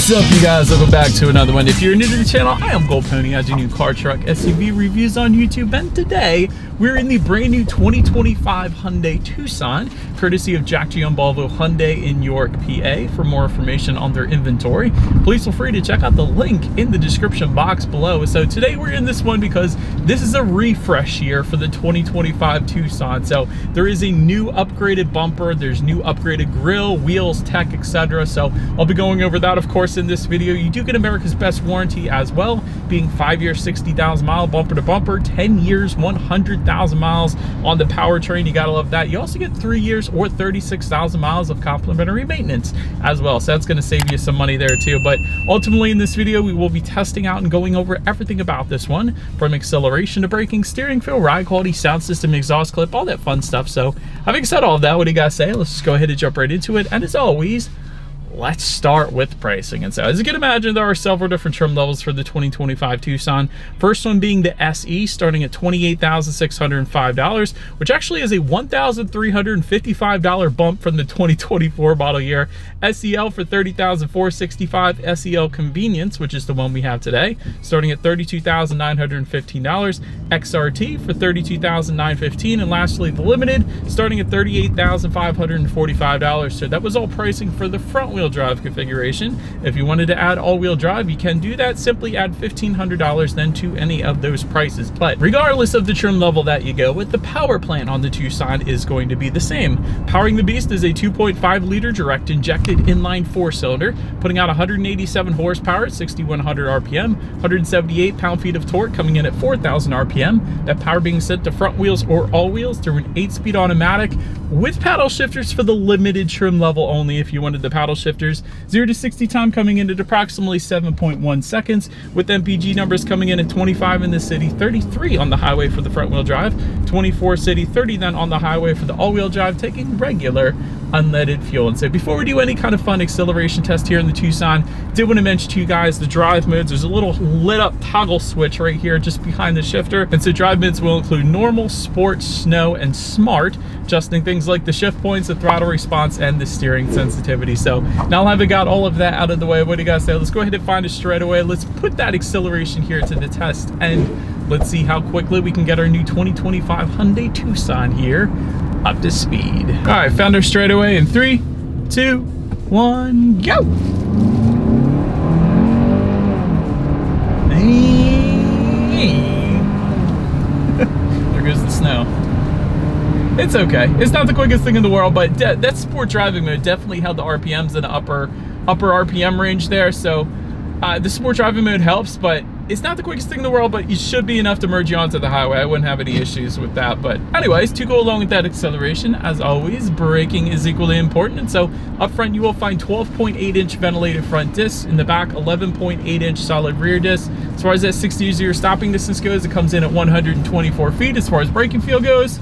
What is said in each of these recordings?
What's up, you guys? Welcome back to another one. If you're new to the channel, I am Gold Pony. I do new car, truck, SUV reviews on YouTube, and today we're in the brand new 2025 Hyundai Tucson, courtesy of Jack G. Volvo Hyundai in York, PA. For more information on their inventory, please feel free to check out the link in the description box below. So today we're in this one because this is a refresh year for the 2025 Tucson. So there is a new upgraded bumper, there's new upgraded grille, wheels, tech, etc. So I'll be going over that, of course, in this video. You do get America's best warranty as well, being 5 years, 60,000 mile bumper to bumper, 10 years, 100,000 miles on the powertrain. You gotta love that. You also get 3 years or 36,000 miles of complimentary maintenance as well. So that's gonna save you some money there too. But ultimately in this video, we will be testing out and going over everything about this one, from acceleration to braking, steering feel, ride quality, sound system, exhaust clip, all that fun stuff. So having said all of that, what do you guys say? Let's just go ahead and jump right into it. And as always, let's start with pricing. And so as you can imagine, there are several different trim levels for the 2025 Tucson. First one being the SE, starting at $28,605, which actually is a $1,355 bump from the 2024 model year. SEL for $30,465. SEL Convenience, which is the one we have today, starting at $32,915. XRT for $32,915. And lastly, the Limited, starting at $38,545. So that was all pricing for the front wheel drive configuration. If you wanted to add all-wheel drive, you can do that. Simply add $1,500 then to any of those prices. But regardless of the trim level that you go with, the power plant on the Tucson is going to be the same. Powering the beast is a 2.5 liter direct injected inline 4-cylinder, putting out 187 horsepower at 6,100 RPM, 178 pound-feet of torque, coming in at 4,000 RPM. That power being sent to front wheels or all wheels through an 8-speed automatic with paddle shifters for the limited trim level only. If you wanted the paddle shifters, 0 to 60 time coming in at approximately 7.1 seconds, with MPG numbers coming in at 25 in the city, 33 on the highway for the front wheel drive, 24 city, 30 then on the highway for the all-wheel drive, taking regular unleaded fuel. And so before we do any kind of fun acceleration test here in the Tucson, did want to mention to you guys the drive modes. There's a little lit up toggle switch right here just behind the shifter. And so drive modes will include normal, sport, snow, and smart, adjusting things like the shift points, the throttle response, and the steering sensitivity. So now having got all of that out of the way, what do you guys say? Let's go ahead and find it straight away. Let's put that acceleration here to the test, and let's see how quickly we can get our new 2025 Hyundai Tucson here up to speed. All right, found her straight away in 3, 2, 1, go. There goes the snow. It's okay. It's not the quickest thing in the world, but that sport driving mode definitely held the RPMs in the upper RPM range there. So the sport driving mode helps, but it's not the quickest thing in the world, but it should be enough to merge you onto the highway. I wouldn't have any issues with that. But anyways, to go along with that acceleration, as always, braking is equally important. And so up front, you will find 12.8-inch ventilated front discs. In the back, 11.8-inch solid rear discs. As far as that 60-0 stopping distance goes, it comes in at 124 feet. As far as braking feel goes,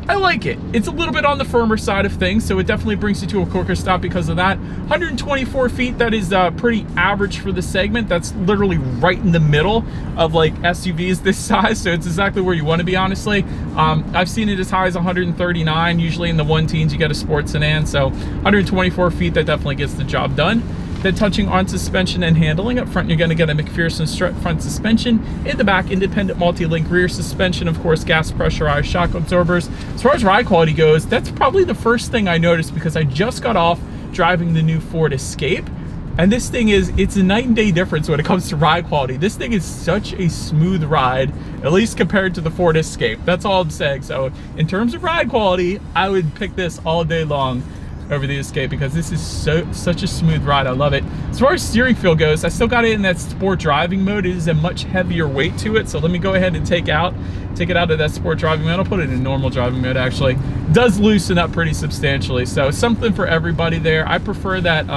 I like it. It's a little bit on the firmer side of things, so it definitely brings you to a quicker stop because of that. 124 feet, that is pretty average for the segment. That's literally right in the middle of like SUVs this size, so it's exactly where you want to be, honestly. I've seen it as high as 139. Usually in the 1-teens, you get a sports sedan, so 124 feet, that definitely gets the job done. Then touching on suspension and handling, up front you're going to get a McPherson strut front suspension. In the back, independent multi-link rear suspension, of course, gas pressurized shock absorbers. As far as ride quality goes, that's probably the first thing I noticed because I just got off driving the new Ford Escape, and this thing it's a night and day difference when it comes to ride quality. This thing is such a smooth ride, at least compared to the Ford Escape. That's all I'm saying. So in terms of ride quality, I would pick this all day long over the Escape because this is such a smooth ride. I love it. As far as steering feel goes, I still got it in that sport driving mode. It is a much heavier weight to it, so let me go ahead and take it out of that sport driving mode. I'll put it in normal driving mode. Actually, it does loosen up pretty substantially, so something for everybody there. I prefer that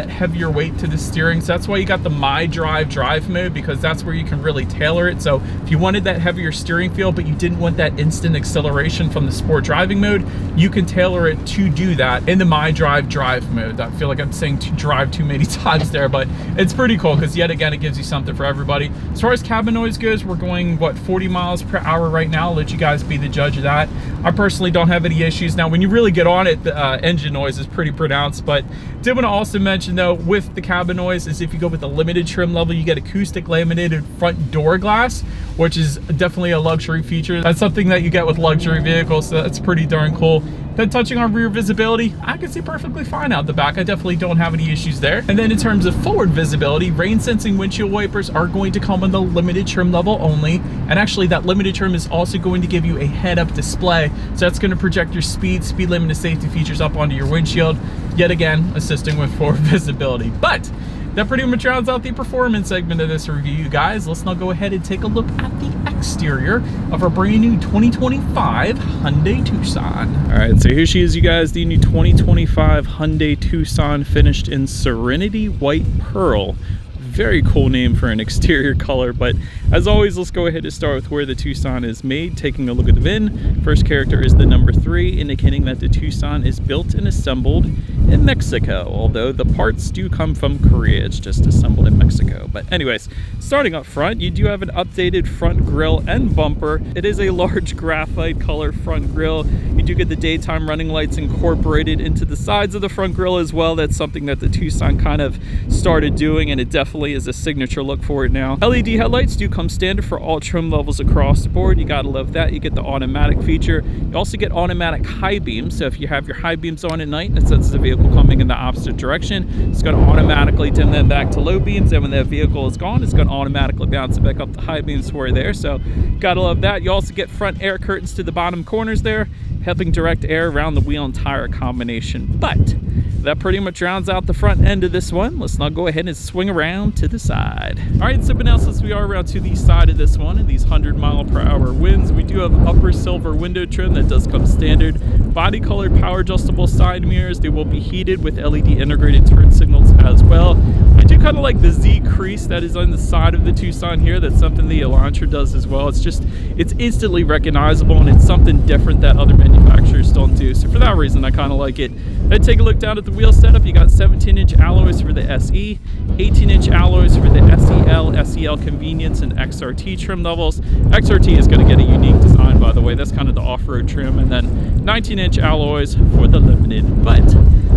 heavier weight to the steering, so that's why you got the My drive mode, because that's where you can really tailor it. So if you wanted that heavier steering feel but you didn't want that instant acceleration from the sport driving mode, you can tailor it to do that in the My drive mode. I feel like I'm saying to drive too many times there, but it's pretty cool because yet again it gives you something for everybody. As far as cabin noise goes, we're going 40 miles per hour right now. I'll let you guys be the judge of that. I personally don't have any issues. Now when you really get on it, the engine noise is pretty pronounced, but did want to also mention though, with the cabin noise, is if you go with the limited trim level, you get acoustic laminated front door glass, which is definitely a luxury feature. That's something that you get with luxury vehicles, so that's pretty darn cool. Then touching on rear visibility, I can see perfectly fine out the back. I definitely don't have any issues there. And then in terms of forward visibility, rain sensing windshield wipers are going to come on the limited trim level only. And actually that limited trim is also going to give you a head-up display. So that's going to project your speed limit, and safety features up onto your windshield, yet again assisting with forward visibility. But that pretty much rounds out the performance segment of this review, you guys. Let's now go ahead and take a look at the exterior of our brand new 2025 Hyundai Tucson. All right, so here she is, you guys, the new 2025 Hyundai Tucson, finished in Serenity White Pearl. Very cool name for an exterior color, but as always, let's go ahead and start with where the Tucson is made. Taking a look at the VIN, first character is the number 3, indicating that the Tucson is built and assembled in Mexico, although the parts do come from Korea. It's just assembled in Mexico. But anyways, starting up front, you do have an updated front grille and bumper. It is a large graphite color front grille. You do get the daytime running lights incorporated into the sides of the front grille as well. That's something that the Tucson kind of started doing, and it definitely is a signature look for it now. LED headlights do come standard for all trim levels across the board. You gotta love that. You get the automatic feature. You also get automatic high beams. So if you have your high beams on at night and it senses the vehicle coming in the opposite direction, it's gonna automatically dim them back to low beams. And when that vehicle is gone, it's gonna automatically bounce it back up to high beams for you there. So gotta love that. You also get front air curtains to the bottom corners there, helping direct air around the wheel and tire combination. But that pretty much rounds out the front end of this one. Let's now go ahead and swing around to the side. All right, so now since we are around to the side of this one, and these 100-mile-per-hour winds, we do have upper silver window trim that does come standard. Body colored power adjustable side mirrors. They will be heated with LED integrated turn signals as well. I do kind of like the Z crease that is on the side of the Tucson here. That's something the Elantra does as well. It's instantly recognizable, and it's something different that other manufacturers don't do. So for that reason, I kind of like it. Then take a look down at the wheel setup. You got 17-inch alloys for the SE, 18-inch alloys for the SEL Convenience, and XRT trim levels. XRT is going to get a unique design, by the way. That's kind of the off-road trim. And then 19-inch alloys for the Limited. But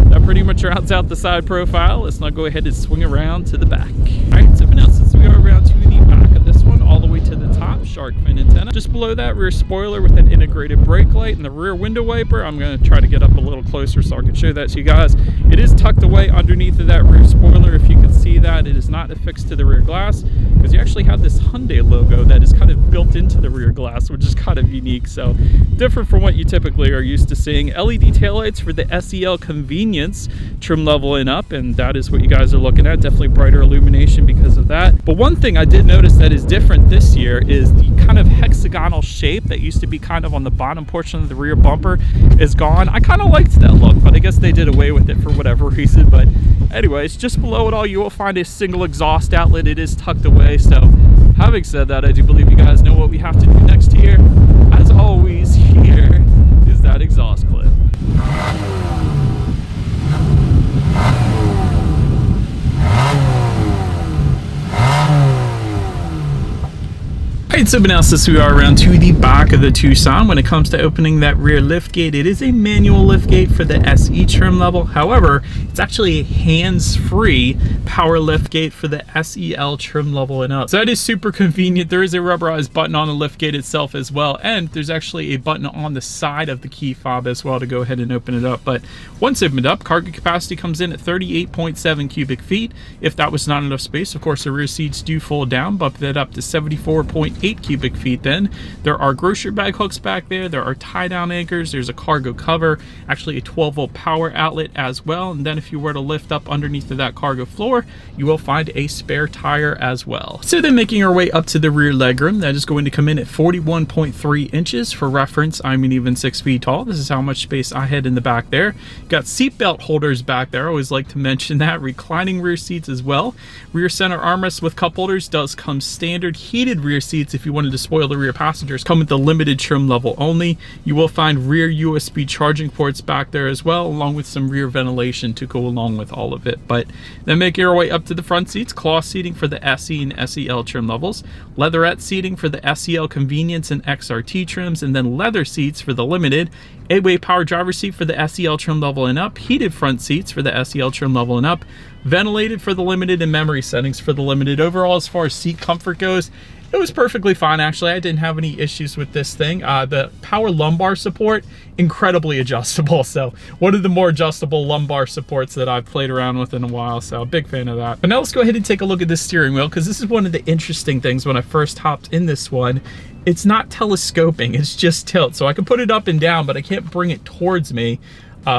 that pretty much rounds out the side profile. Let's now go ahead and swing around to the back. All right, so now since we are around to the back of this one, all the way to the top, shark fin antenna. Just below that, rear spoiler with an integrated brake light and the rear window wiper. I'm going to try to get up a little closer so I can show that to you guys. It is tucked away underneath of that rear spoiler. If you can see that, it is not affixed to the rear glass, because you actually have this Hyundai logo that is kind of built into the rear glass, which is kind of unique. So different from what you typically are used to seeing. LED taillights for the SEL Convenience trim level and up, and that is what you guys are looking at. Definitely brighter illumination because of that. But one thing I did notice that is different this year is the kind of hexagonal shape that used to be kind of on the bottom portion of the rear bumper is gone. I kind of liked that look, but I guess they did away with it for whatever reason. But anyways, just below it all, you will find a single exhaust outlet. It is tucked away. So having said that, I do believe you guys know what we have to do next here. As always, here is that exhaust clip. Alright, so now since we are around to the back of the Tucson, when it comes to opening that rear liftgate, it is a manual liftgate for the SE trim level. However, it's actually a hands-free power liftgate for the SEL trim level and up. So that is super convenient. There is a rubberized button on the liftgate itself as well, and there's actually a button on the side of the key fob as well to go ahead and open it up. But once opened up, cargo capacity comes in at 38.7 cubic feet. If that was not enough space, of course, the rear seats do fold down, bump that up to 74.8 cubic feet. Then there are grocery bag hooks back there are tie down anchors, there's a cargo cover, actually a 12-volt power outlet as well. And then if you were to lift up underneath of that cargo floor, you will find a spare tire as well. So then making our way up to the rear legroom, that is going to come in at 41.3 inches. For reference, I'm an even 6 feet tall. This is how much space I had in the back there. Got seat belt holders back there. I always like to mention that. Reclining rear seats as well. Rear center armrest with cup holders does come standard. Heated rear seats if you you wanted to spoil the rear passengers, come with the limited trim level only. You will find rear USB charging ports back there as well, along with some rear ventilation to go along with all of it. But then make your way up to the front seats. Cloth seating for the SE and SEL trim levels, leatherette seating for the SEL Convenience and XRT trims, and then leather seats for the limited. 8-way power driver seat for the SEL trim level and up, heated front seats for the SEL trim level and up, ventilated for the limited, and memory settings for the limited. Overall, as far as seat comfort goes, it was perfectly fine, actually. I didn't have any issues with this thing. The power lumbar support, incredibly adjustable. So one of the more adjustable lumbar supports that I've played around with in a while. So big fan of that. But now let's go ahead and take a look at this steering wheel, because this is one of the interesting things when I first hopped in this one. It's not telescoping, it's just tilt. So I can put it up and down, but I can't bring it towards me.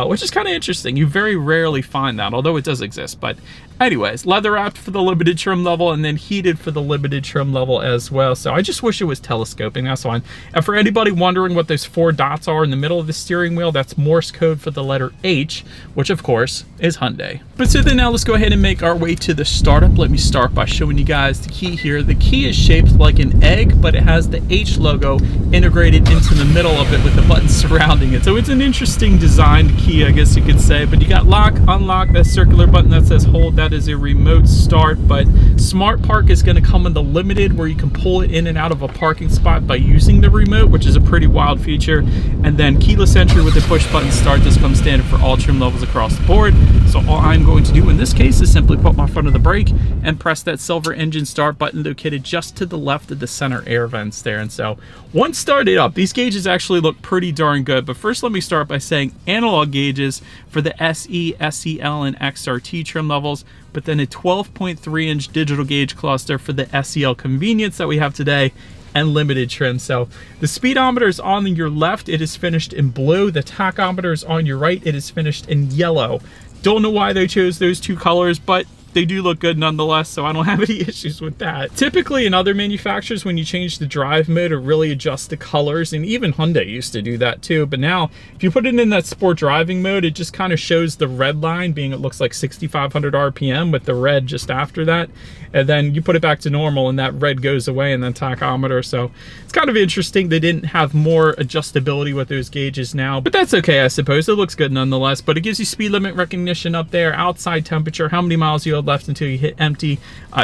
Which is kind of interesting. You very rarely find that, although it does exist. But anyways, leather wrapped for the limited trim level, and then heated for the limited trim level as well. So I just wish it was telescoping, that's fine. And for anybody wondering what those 4 dots are in the middle of the steering wheel, that's Morse code for the letter H, which of course is Hyundai. But so then now let's go ahead and make our way to the startup. Let me start by showing you guys the key here. The key is shaped like an egg, but it has the H logo integrated into the middle of it with the buttons surrounding it. So it's an interesting designed key, I guess you could say. But you got lock, unlock, that circular button that says hold, that is a remote start. But Smart Park is going to come in the limited, where you can pull it in and out of a parking spot by using the remote, which is a pretty wild feature. And then keyless entry with a push button start. This comes standard for all trim levels across the board. So all I'm going to do in this case is simply put my foot on the brake and press that silver engine start button located just to the left of the center air vents there. And so once started up, these gauges actually look pretty darn good. But first, let me start by saying analog gauges for the SE, SEL, and XRT trim levels, but then a 12.3-inch digital gauge cluster for the SEL Convenience that we have today and limited trim. So the speedometer is on your left, it is finished in blue. The tachometer is on your right, it is finished in yellow. Don't know why they chose those 2 colors, but they do look good nonetheless, so I don't have any issues with that. Typically in other manufacturers, when you change the drive mode, it really adjusts the colors, and even Hyundai used to do that too. But now, if you put it in that sport driving mode, it just kind of shows the red line, being it looks like 6,500 RPM with the red just after that. And then you put it back to normal and that red goes away, and then tachometer. So it's kind of interesting they didn't have more adjustability with those gauges now, but that's okay, I suppose. It looks good nonetheless. But it gives you speed limit recognition up there, outside temperature, how many miles you have left until you hit empty,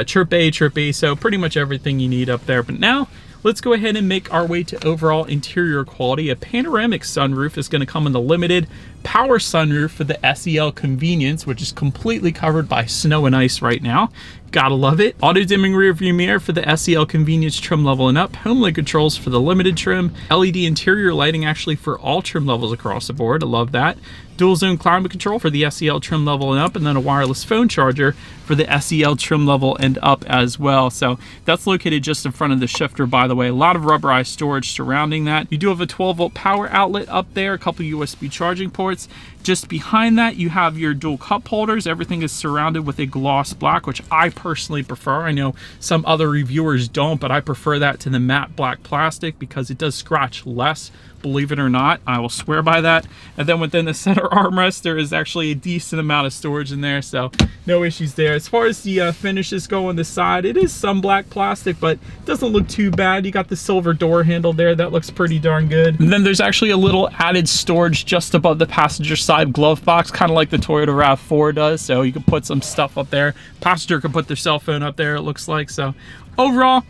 chirp A, chirp B, so pretty much everything you need up there. But now let's go ahead and make our way to overall interior quality. A panoramic sunroof is going to come in the limited, power sunroof for the SEL Convenience, which is completely covered by snow and ice right now. Gotta love it. Auto dimming rear view mirror for the SEL Convenience trim level and up. HomeLink controls for the limited trim. LED interior lighting actually for all trim levels across the board. I love that. Dual zone climate control for the SEL trim level and up, and then a wireless phone charger for the SEL trim level and up as well. So that's located just in front of the shifter, by the way. A lot of rubberized storage surrounding that. You do have a 12-volt power outlet up there, a couple USB charging ports. Just behind that, you have your dual cup holders. Everything is surrounded with a gloss black, which I personally prefer. I know some other reviewers don't, but I prefer that to the matte black plastic because it does scratch less, believe it or not. I will swear by that. And then within the center armrest, there is actually a decent amount of storage in there, so no issues there. As far as the finishes go on the side, it is some black plastic, but it doesn't look too bad. You got the silver door handle there. That looks pretty darn good. And then there's actually a little added storage just above the passenger side glove box, kind of like the Toyota RAV4 does, so you can put some stuff up there. Passenger can put their cell phone up there, it looks like. So overall,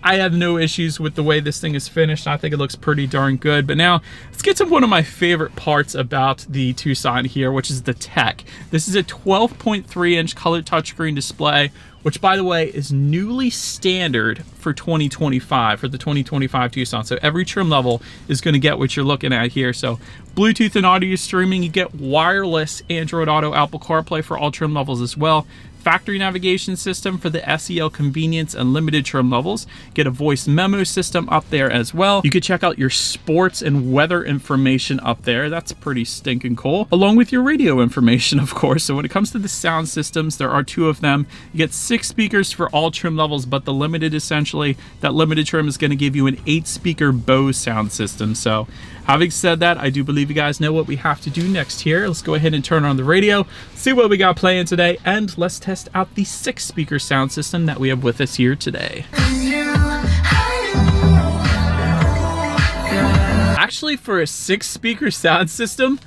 I have no issues with the way this thing is finished. I think it looks pretty darn good. But now let's get to one of my favorite parts about the Tucson here, which is the tech. This is a 12.3-inch color touchscreen display, which, by the way, is newly standard for 2025, for the 2025 Tucson. So every trim level is going to get what you're looking at here. So Bluetooth and audio streaming, you get wireless Android Auto, Apple CarPlay for all trim levels as well. Factory navigation system for the SEL Convenience and limited trim levels. Get a voice memo system up there as well. You could check out your sports and weather information up there. That's pretty stinking cool. Along with your radio information, of course. So when it comes to the sound systems, there are 2 of them. You get 6 speakers for all trim levels, but the limited, essentially, that limited trim is going to give you an 8-speaker Bose sound system. So having said that, I do believe you guys know what we have to do next here. Let's go ahead and turn on the radio, see what we got playing today, and let's test out the 6-speaker sound system that we have with us here today. actually for a 6-speaker sound system,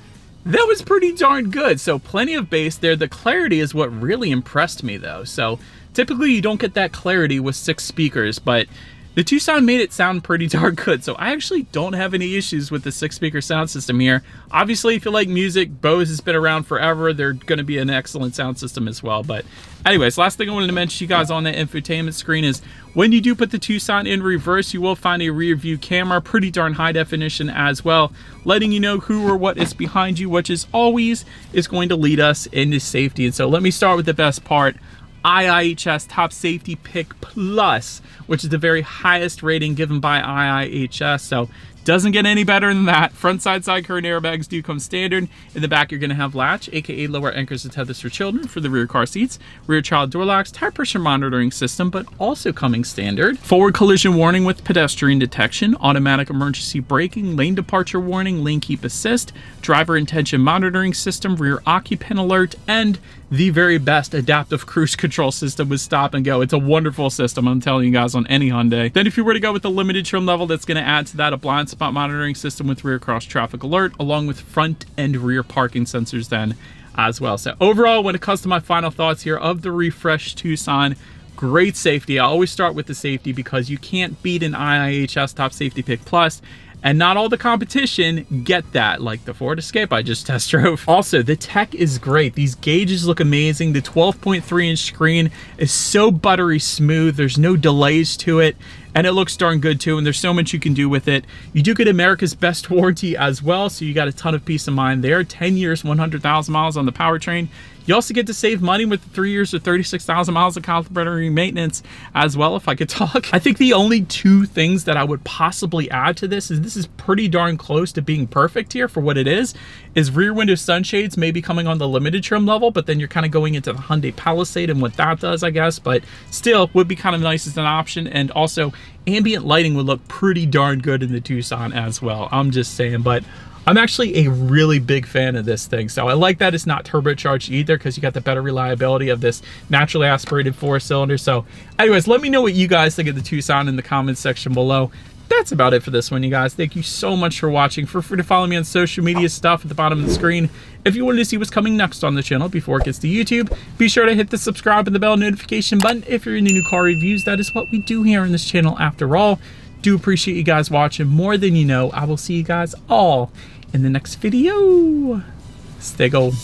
that was pretty darn good. So plenty of bass there. The clarity is what really impressed me though. So typically you don't get that clarity with 6 speakers, but the Tucson made it sound pretty darn good. So I actually don't have any issues with the 6-speaker sound system here. Obviously, if you like music, Bose has been around forever. They're going to be an excellent sound system as well. But anyways, last thing I wanted to mention to you guys on that infotainment screen is when you do put the Tucson in reverse, you will find a rear view camera, pretty darn high definition as well, letting you know who or what is behind you, which is always is going to lead us into safety. And so let me start with the best part. IIHS Top Safety Pick Plus, which is the very highest rating given by IIHS. So doesn't get any better than that. Front side current airbags do come standard. In the back, you're going to have latch, aka lower anchors and tethers for children for the rear car seats, rear child door locks, tire pressure monitoring system, but also coming standard. Forward collision warning with pedestrian detection, automatic emergency braking, lane departure warning, lane keep assist, driver intention monitoring system, rear occupant alert, and the very best adaptive cruise control system with stop and go. It's a wonderful system, I'm telling you guys, on any Hyundai. Then if you were to go with the limited trim level, that's going to add to that a blind spot monitoring system with rear cross traffic alert, along with front and rear parking sensors then as well. So overall, when it comes to my final thoughts here of the refreshed Tucson, great safety. I always start with the safety because you can't beat an IIHS Top Safety Pick Plus. And not all the competition get that, like the Ford Escape I just test drove. Also, the tech is great. These gauges look amazing. The 12.3-inch screen is so buttery smooth. There's no delays to it. And it looks darn good too, and there's so much you can do with it. You do get America's best warranty as well, so you got a ton of peace of mind there. 10 years, 100,000 miles on the Powertrain. You also get to save money with 3 years or 36,000 miles of complimentary maintenance as well, if I could talk. I think the only 2 things that I would possibly add to this is pretty darn close to being perfect here for what it is rear window sunshades maybe coming on the limited trim level, but then you're kind of going into the Hyundai Palisade and what that does, I guess, but still would be kind of nice as an option. And also ambient lighting would look pretty darn good in the Tucson as well. I'm just saying, but I'm actually a really big fan of this thing. So I like that it's not turbocharged either, because you got the better reliability of this naturally aspirated 4-cylinder. So anyways, let me know what you guys think of the Tucson in the comments section below. That's about it for this one, you guys. Thank you so much for watching. Feel free to follow me on social media stuff at the bottom of the screen. If you wanted to see what's coming next on the channel before it gets to YouTube, be sure to hit the subscribe and the bell notification button. If you're into new car reviews, that is what we do here on this channel after all. Do appreciate you guys watching more than you know. I will see you guys all in the next video. Stay gold.